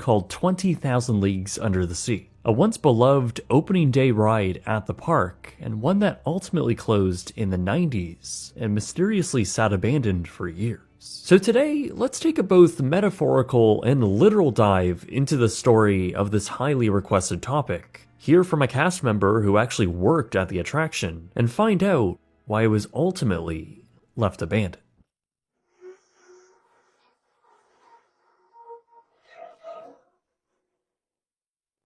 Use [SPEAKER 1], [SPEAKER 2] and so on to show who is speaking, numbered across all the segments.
[SPEAKER 1] called 20,000 Leagues Under the Sea, a once beloved opening day ride at the park, and one that ultimately closed in the 90s and mysteriously sat abandoned for years. So today, let's take a both metaphorical and literal dive into the story of this highly requested topic, hear from a cast member who actually worked at the attraction, and find out why it was ultimately left abandoned.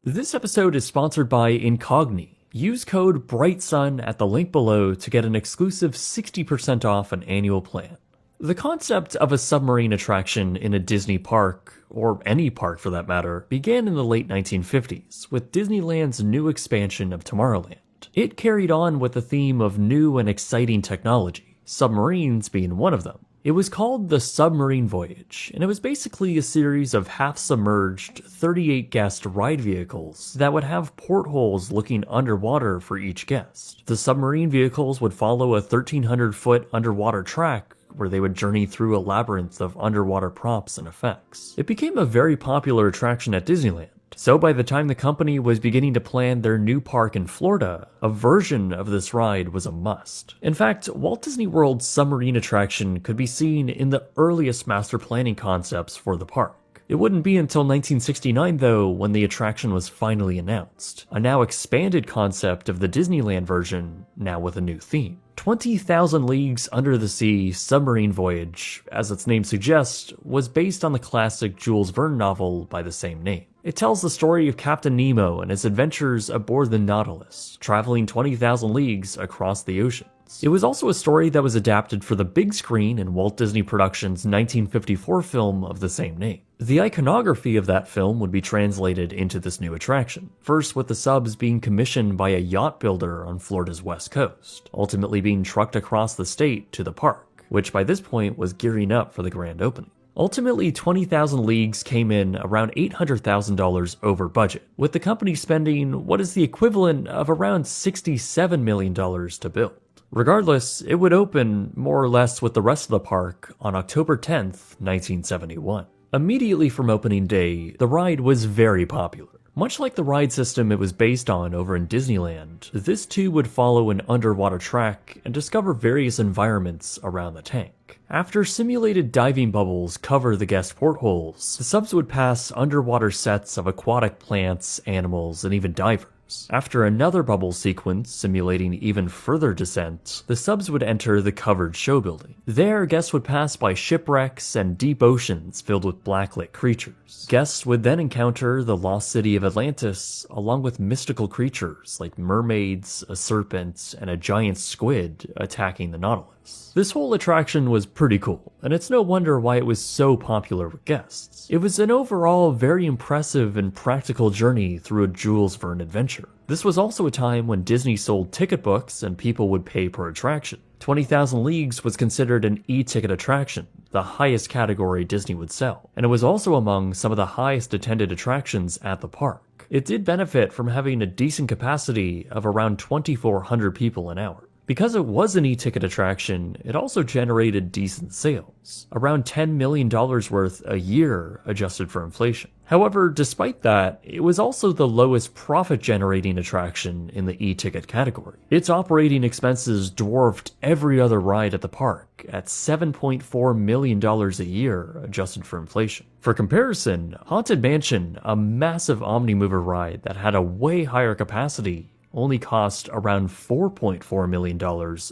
[SPEAKER 1] This episode is sponsored by Incogni. Use code BRIGHTSUN at the link below to get an exclusive 60% off an annual plan. The concept of a submarine attraction in a Disney park, or any park for that matter, began in the late 1950s with Disneyland's new expansion of Tomorrowland. It carried on with the theme of new and exciting technology, submarines being one of them. It was called the Submarine Voyage, and it was basically a series of half-submerged, 38-guest ride vehicles that would have portholes looking underwater for each guest. The submarine vehicles would follow a 1,300-foot underwater track where they would journey through a labyrinth of underwater props and effects. It became a very popular attraction at Disneyland. So by the time the company was beginning to plan their new park in Florida, a version of this ride was a must. In fact, Walt Disney World's submarine attraction could be seen in the earliest master planning concepts for the park. It wouldn't be until 1969 though when the attraction was finally announced, a now expanded concept of the Disneyland version, now with a new theme. 20,000 Leagues Under the Sea Submarine Voyage, as its name suggests, was based on the classic Jules Verne novel by the same name. It tells the story of Captain Nemo and his adventures aboard the Nautilus, traveling 20,000 leagues across the oceans. It was also a story that was adapted for the big screen in Walt Disney Productions' 1954 film of the same name. The iconography of that film would be translated into this new attraction, first with the subs being commissioned by a yacht builder on Florida's west coast, ultimately being trucked across the state to the park, which by this point was gearing up for the grand opening. Ultimately, 20,000 Leagues came in around $800,000 over budget, with the company spending what is the equivalent of around $67 million to build. Regardless, it would open more or less with the rest of the park on October 10th, 1971. Immediately from opening day, the ride was very popular. Much like the ride system it was based on over in Disneyland, this too would follow an underwater track and discover various environments around the tank. After simulated diving bubbles cover the guest portholes, the subs would pass underwater sets of aquatic plants, animals, and even divers. After another bubble sequence simulating even further descent, the subs would enter the covered show building. There, guests would pass by shipwrecks and deep oceans filled with blacklit creatures. Guests would then encounter the lost city of Atlantis, along with mystical creatures like mermaids, a serpent, and a giant squid attacking the Nautilus. This whole attraction was pretty cool, and it's no wonder why it was so popular with guests. It was an overall very impressive and practical journey through a Jules Verne adventure. This was also a time when Disney sold ticket books and people would pay per attraction. 20,000 Leagues was considered an e-ticket attraction, the highest category Disney would sell, and it was also among some of the highest attended attractions at the park. It did benefit from having a decent capacity of around 2,400 people an hour. Because it was an e-ticket attraction, it also generated decent sales, around $10 million worth a year adjusted for inflation. However, despite that, it was also the lowest profit-generating attraction in the e-ticket category. Its operating expenses dwarfed every other ride at the park at $7.4 million a year adjusted for inflation. For comparison, Haunted Mansion, a massive Omnimover ride that had a way higher capacity, only cost around $4.4 million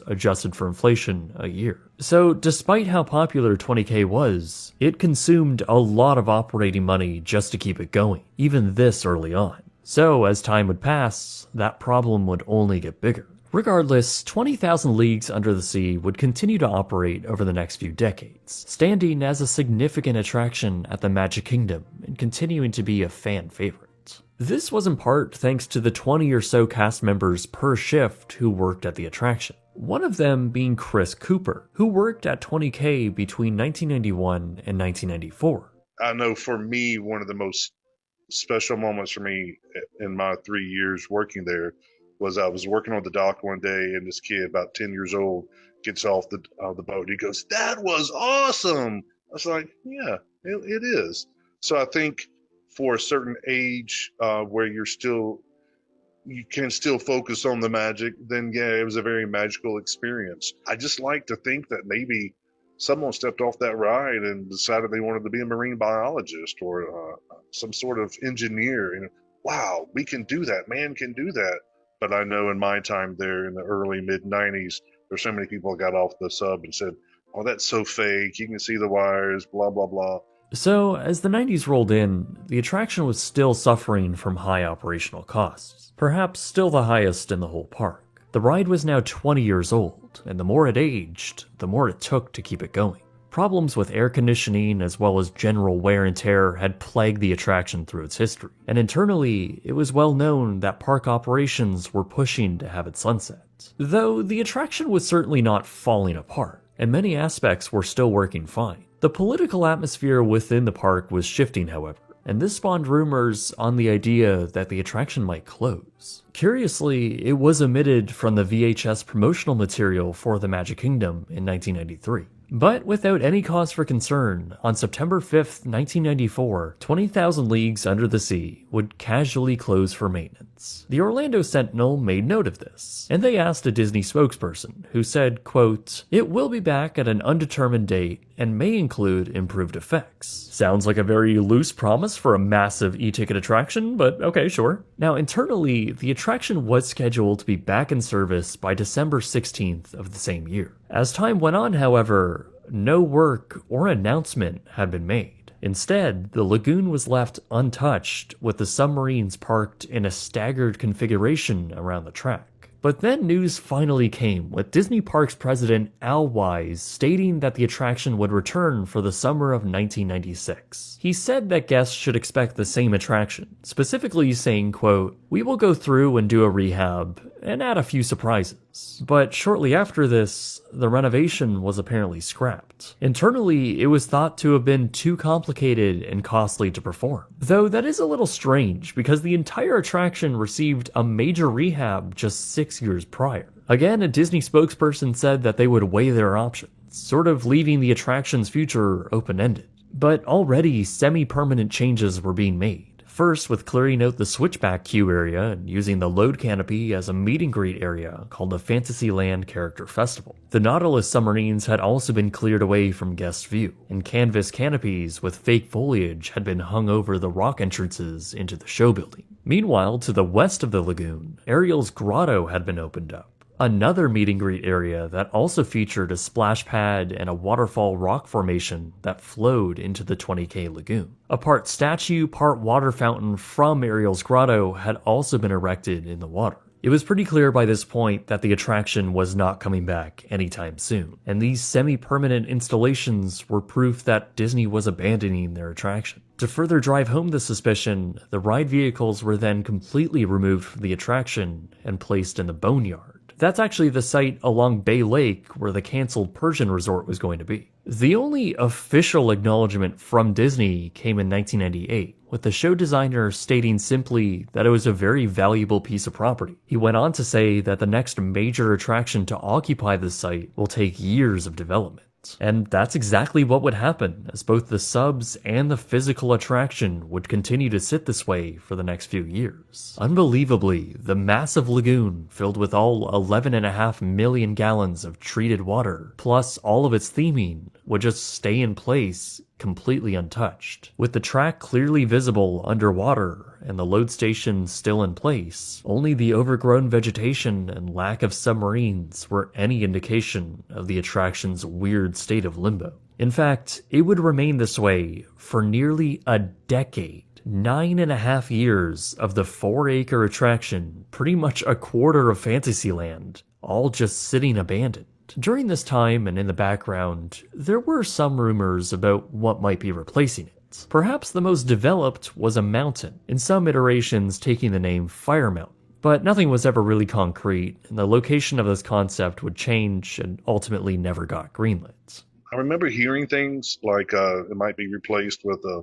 [SPEAKER 1] adjusted for inflation a year. So despite how popular 20K was, it consumed a lot of operating money just to keep it going, even this early on. So as time would pass, that problem would only get bigger. Regardless, 20,000 Leagues Under the Sea would continue to operate over the next few decades, standing as a significant attraction at the Magic Kingdom and continuing to be a fan favorite. This was in part thanks to the 20 or so cast members per shift who worked at the attraction. One of them being Chris Cooper, who worked at 20K between 1991 and 1994.
[SPEAKER 2] I know for me, one of the most special moments for me in my 3 years working there was I was working on the dock one day and this kid, about 10 years old, gets off the boat. He goes, "That was awesome." I was like, yeah, it is. So I think for a certain age where you can still focus on the magic, then yeah, it was a very magical experience. I just like to think that maybe someone stepped off that ride and decided they wanted to be a marine biologist or some sort of engineer. And wow, we can do that. Man can do that. But I know in my time there in the early mid 90s, there's so many people that got off the sub and said, "Oh, that's so fake. You can see the wires, blah blah blah."
[SPEAKER 1] So, as the 90s rolled in, the attraction was still suffering from high operational costs, perhaps still the highest in the whole park. The ride was now 20 years old, and the more it aged, the more it took to keep it going. Problems with air conditioning as well as general wear and tear had plagued the attraction through its history, and internally, it was well known that park operations were pushing to have it sunset. Though the attraction was certainly not falling apart, and many aspects were still working fine. The political atmosphere within the park was shifting, however, and this spawned rumors on the idea that the attraction might close. Curiously, it was omitted from the VHS promotional material for the Magic Kingdom in 1993. But without any cause for concern, on September 5th, 1994, 20,000 Leagues Under the Sea would casually close for maintenance. The Orlando Sentinel made note of this, and they asked a Disney spokesperson, who said, quote, "It will be back at an undetermined date and may include improved effects." Sounds like a very loose promise for a massive e-ticket attraction, but okay, sure. Now, internally, the attraction was scheduled to be back in service by December 16th of the same year. As time went on, however, no work or announcement had been made. Instead, the lagoon was left untouched, with the submarines parked in a staggered configuration around the track. But then news finally came, with Disney Parks president Al Wise stating that the attraction would return for the summer of 1996. He said that guests should expect the same attraction, specifically saying, quote, "We will go through and do a rehab and add a few surprises." But shortly after this, the renovation was apparently scrapped. Internally, it was thought to have been too complicated and costly to perform. Though that is a little strange, because the entire attraction received a major rehab just 6 years prior. Again, a Disney spokesperson said that they would weigh their options, sort of leaving the attraction's future open-ended. But already, semi-permanent changes were being made. First, with clearing out the switchback queue area and using the load canopy as a meet and greet area called the Fantasyland Character Festival. The Nautilus submarines had also been cleared away from guest view, and canvas canopies with fake foliage had been hung over the rock entrances into the show building. Meanwhile, to the west of the lagoon, Ariel's Grotto had been opened up. Another meet and greet area that also featured a splash pad and a waterfall rock formation that flowed into the 20K lagoon. A part statue, part water fountain from Ariel's Grotto had also been erected in the water. It was pretty clear by this point that the attraction was not coming back anytime soon, and these semi-permanent installations were proof that Disney was abandoning their attraction. To further drive home the suspicion, the ride vehicles were then completely removed from the attraction and placed in the boneyard. That's actually the site along Bay Lake where the canceled Persian resort was going to be. The only official acknowledgement from Disney came in 1998, with the show designer stating simply that it was a very valuable piece of property. He went on to say that the next major attraction to occupy the site will take years of development. And that's exactly what would happen, as both the subs and the physical attraction would continue to sit this way for the next few years. Unbelievably, the massive lagoon, filled with all 11.5 million gallons of treated water, plus all of its theming, would just stay in place completely untouched. With the track clearly visible underwater and the load station still in place, only the overgrown vegetation and lack of submarines were any indication of the attraction's weird state of limbo. In fact, it would remain this way for nearly a decade. 9.5 years of the 4-acre attraction, pretty much a quarter of Fantasyland, all just sitting abandoned. During this time and in the background, there were some rumors about what might be replacing it. Perhaps the most developed was a mountain, in some iterations taking the name Fire Mountain. But nothing was ever really concrete, and the location of this concept would change and ultimately never got greenlit.
[SPEAKER 2] I remember hearing things like it might be replaced with a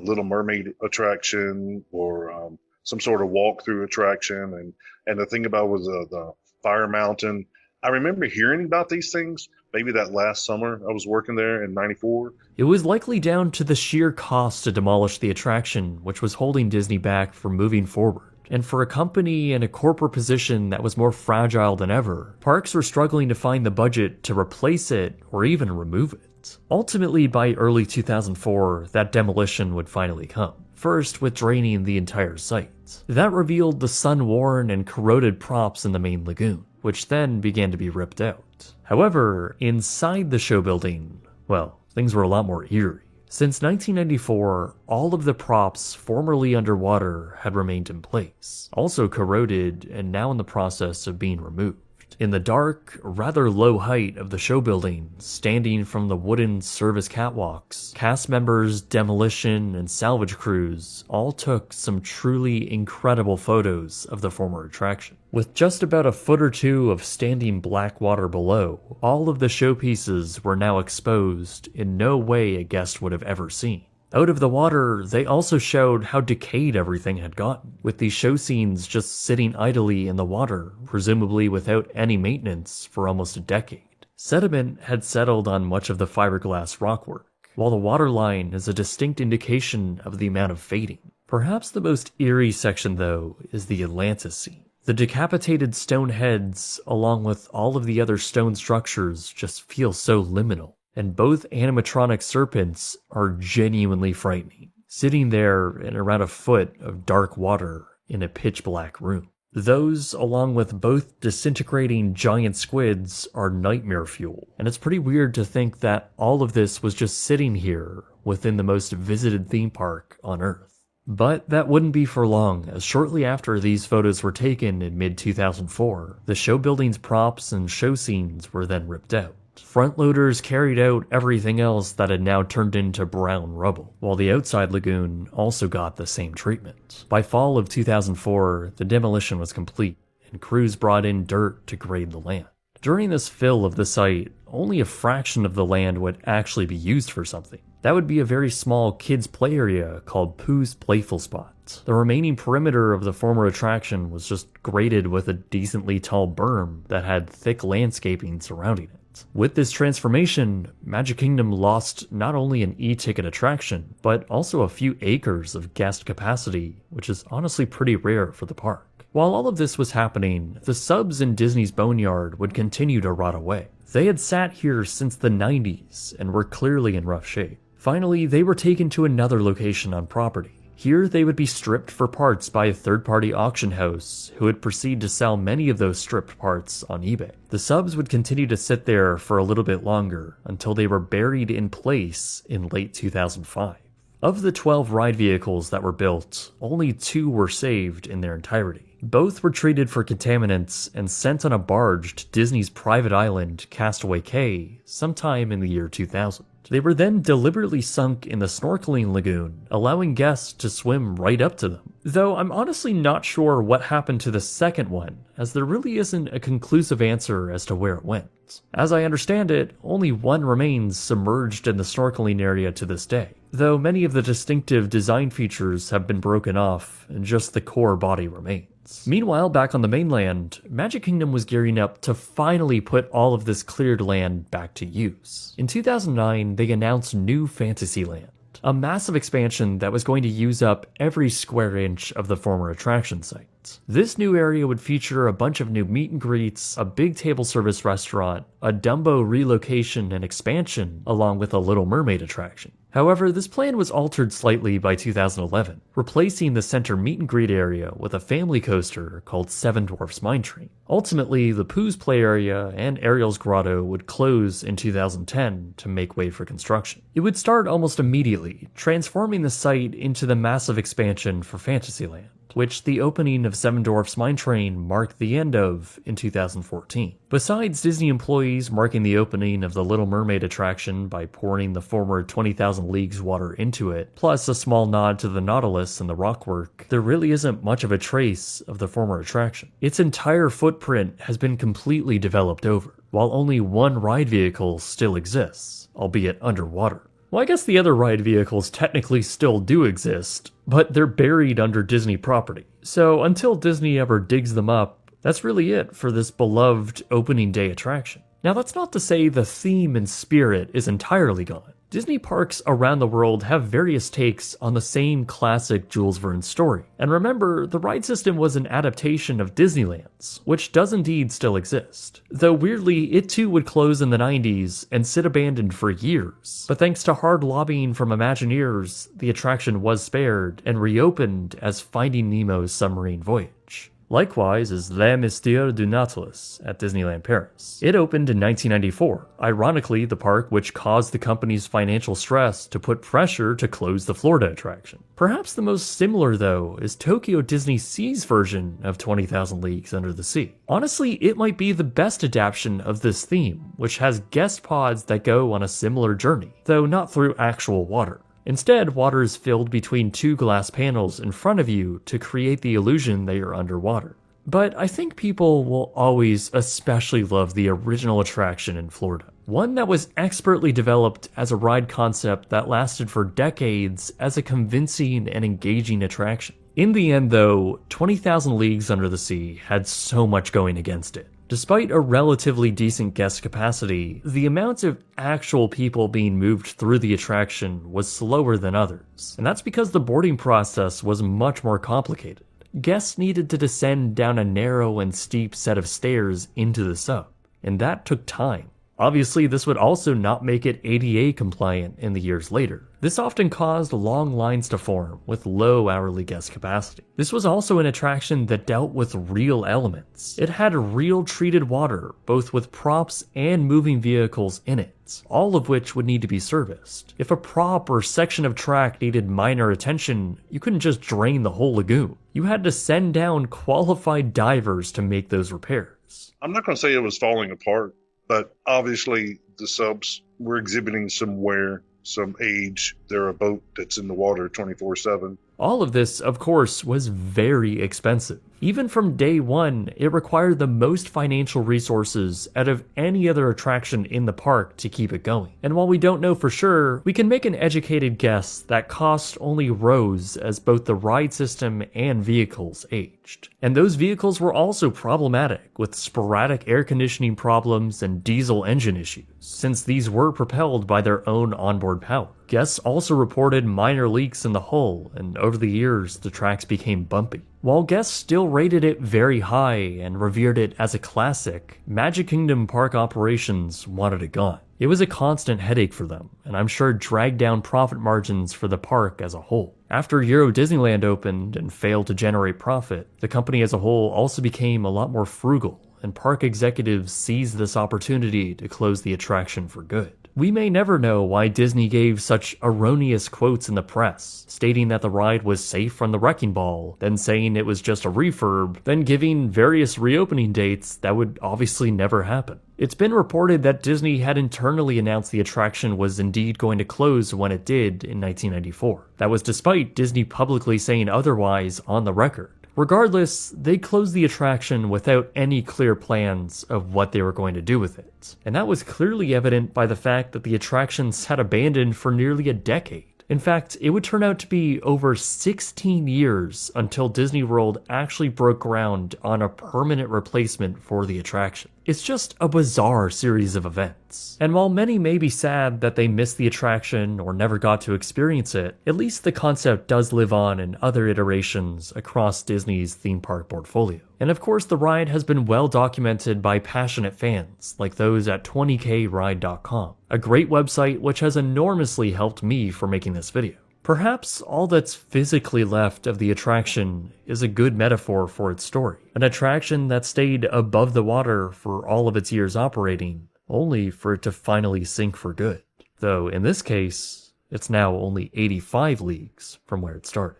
[SPEAKER 2] Little Mermaid attraction or some sort of walkthrough attraction, and the thing about was the Fire Mountain. I remember hearing about these things, maybe that last summer I was working there in '94.
[SPEAKER 1] It was likely down to the sheer cost to demolish the attraction, which was holding Disney back from moving forward. And for a company in a corporate position that was more fragile than ever, parks were struggling to find the budget to replace it or even remove it. Ultimately, by early 2004, that demolition would finally come. First, with draining the entire site. That revealed the sun-worn and corroded props in the main lagoon, which then began to be ripped out. However, inside the show building, well, things were a lot more eerie. Since 1994, all of the props formerly underwater had remained in place, also corroded and now in the process of being removed. In the dark, rather low height of the show building, standing from the wooden service catwalks, cast members, demolition, and salvage crews all took some truly incredible photos of the former attraction. With just about a foot or two of standing black water below, all of the showpieces were now exposed in no way a guest would have ever seen. Out of the water, they also showed how decayed everything had gotten, with these show scenes just sitting idly in the water, presumably without any maintenance for almost a decade. Sediment had settled on much of the fiberglass rockwork, while the waterline is a distinct indication of the amount of fading. Perhaps the most eerie section, though, is the Atlantis scene. The decapitated stone heads, along with all of the other stone structures, just feel so liminal. And both animatronic serpents are genuinely frightening, sitting there in around a foot of dark water in a pitch black room. Those, along with both disintegrating giant squids, are nightmare fuel, and it's pretty weird to think that all of this was just sitting here within the most visited theme park on Earth. But that wouldn't be for long, as shortly after these photos were taken in mid-2004, the show building's props and show scenes were then ripped out. Front loaders carried out everything else that had now turned into brown rubble, while the outside lagoon also got the same treatment. By fall of 2004, the demolition was complete, and crews brought in dirt to grade the land. During this fill of the site, only a fraction of the land would actually be used for something. That would be a very small kids' play area called Pooh's Playful Spot. The remaining perimeter of the former attraction was just graded with a decently tall berm that had thick landscaping surrounding it. With this transformation, Magic Kingdom lost not only an e-ticket attraction, but also a few acres of guest capacity, which is honestly pretty rare for the park. While all of this was happening, the subs in Disney's Boneyard would continue to rot away. They had sat here since the 90s and were clearly in rough shape. Finally, they were taken to another location on property. Here, they would be stripped for parts by a third-party auction house, who would proceed to sell many of those stripped parts on eBay. The subs would continue to sit there for a little bit longer, until they were buried in place in late 2005. Of the 12 ride vehicles that were built, only 2 were saved in their entirety. Both were treated for contaminants and sent on a barge to Disney's private island, Castaway Cay, sometime in the year 2000. They were then deliberately sunk in the snorkeling lagoon, allowing guests to swim right up to them. Though I'm honestly not sure what happened to the second one, as there really isn't a conclusive answer as to where it went. As I understand it, only one remains submerged in the snorkeling area to this day, though many of the distinctive design features have been broken off and just the core body remains. Meanwhile, back on the mainland, Magic Kingdom was gearing up to finally put all of this cleared land back to use. In 2009, they announced New Fantasyland, a massive expansion that was going to use up every square inch of the former attraction site. This new area would feature a bunch of new meet and greets, a big table service restaurant, a Dumbo relocation and expansion, along with a Little Mermaid attraction. However, this plan was altered slightly by 2011, replacing the center meet and greet area with a family coaster called Seven Dwarfs Mine Train. Ultimately, the Pooh's Play area and Ariel's Grotto would close in 2010 to make way for construction. It would start almost immediately, transforming the site into the massive expansion for Fantasyland, which the opening of Seven Dwarfs Mine Train marked the end of in 2014. Besides Disney employees marking the opening of the Little Mermaid attraction by pouring the former 20,000 Leagues water into it, plus a small nod to the Nautilus and the rockwork, there really isn't much of a trace of the former attraction. Its entire footprint has been completely developed over, while only one ride vehicle still exists, albeit underwater. Well, I guess the other ride vehicles technically still do exist, but they're buried under Disney property. So until Disney ever digs them up, that's really it for this beloved opening day attraction. Now, that's not to say the theme and spirit is entirely gone. Disney parks around the world have various takes on the same classic Jules Verne story. And remember, the ride system was an adaptation of Disneyland's, which does indeed still exist. Though weirdly, it too would close in the 90s and sit abandoned for years. But thanks to hard lobbying from Imagineers, the attraction was spared and reopened as Finding Nemo's Submarine Voyage. Likewise is Les Mystères du Nautilus at Disneyland Paris. It opened in 1994, ironically the park which caused the company's financial stress to put pressure to close the Florida attraction. Perhaps the most similar, though, is Tokyo Disney Sea's version of 20,000 Leagues Under the Sea. Honestly, it might be the best adaptation of this theme, which has guest pods that go on a similar journey, though not through actual water. Instead, water is filled between two glass panels in front of you to create the illusion that you're underwater. But I think people will always especially love the original attraction in Florida. One that was expertly developed as a ride concept that lasted for decades as a convincing and engaging attraction. In the end though, 20,000 Leagues Under the Sea had so much going against it. Despite a relatively decent guest capacity, the amount of actual people being moved through the attraction was slower than others, and that's because the boarding process was much more complicated. Guests needed to descend down a narrow and steep set of stairs into the sub, and that took time. Obviously, this would also not make it ADA compliant in the years later. This often caused long lines to form with low hourly guest capacity. This was also an attraction that dealt with real elements. It had real treated water, both with props and moving vehicles in it, all of which would need to be serviced. If a prop or section of track needed minor attention, you couldn't just drain the whole lagoon. You had to send down qualified divers to make those repairs.
[SPEAKER 2] I'm not going to say it was falling apart, but obviously the subs were exhibiting some wear, some age. They're a boat that's in the water 24/7.
[SPEAKER 1] All of this, of course, was very expensive. Even from day one, it required the most financial resources out of any other attraction in the park to keep it going. And while we don't know for sure, we can make an educated guess that cost only rose as both the ride system and vehicles aged. And those vehicles were also problematic, with sporadic air conditioning problems and diesel engine issues, since these were propelled by their own onboard power. Guests also reported minor leaks in the hull, and over the years, the tracks became bumpy. While guests still rated it very high and revered it as a classic, Magic Kingdom park operations wanted it gone. It was a constant headache for them, and I'm sure dragged down profit margins for the park as a whole. After Euro Disneyland opened and failed to generate profit, the company as a whole also became a lot more frugal, and park executives seized this opportunity to close the attraction for good. We may never know why Disney gave such erroneous quotes in the press, stating that the ride was safe from the wrecking ball, then saying it was just a refurb, then giving various reopening dates that would obviously never happen. It's been reported that Disney had internally announced the attraction was indeed going to close when it did in 1994. That was despite Disney publicly saying otherwise on the record. Regardless, they closed the attraction without any clear plans of what they were going to do with it. And that was clearly evident by the fact that the attraction sat abandoned for nearly a decade. In fact, it would turn out to be over 16 years until Disney World actually broke ground on a permanent replacement for the attraction. It's just a bizarre series of events. And while many may be sad that they missed the attraction or never got to experience it, at least the concept does live on in other iterations across Disney's theme park portfolio. And of course, the ride has been well documented by passionate fans, like those at 20kride.com, a great website which has enormously helped me for making this video. Perhaps all that's physically left of the attraction is a good metaphor for its story. An attraction that stayed above the water for all of its years operating, only for it to finally sink for good. Though in this case, it's now only 85 leagues from where it started.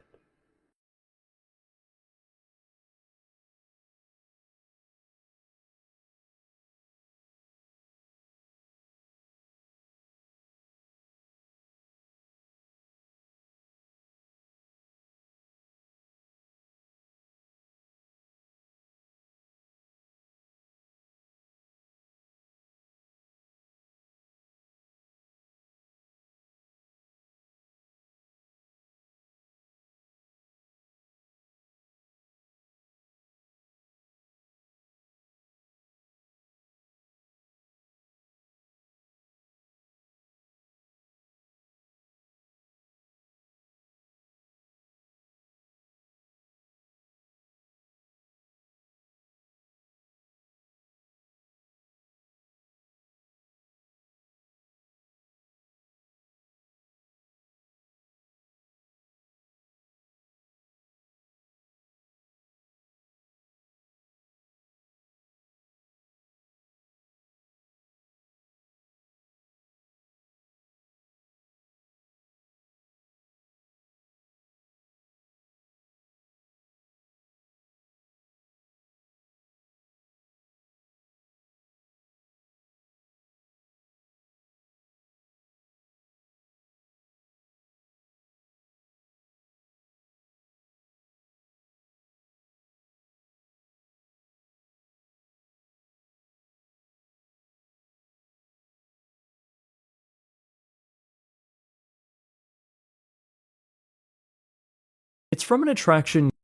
[SPEAKER 1] It's from an attraction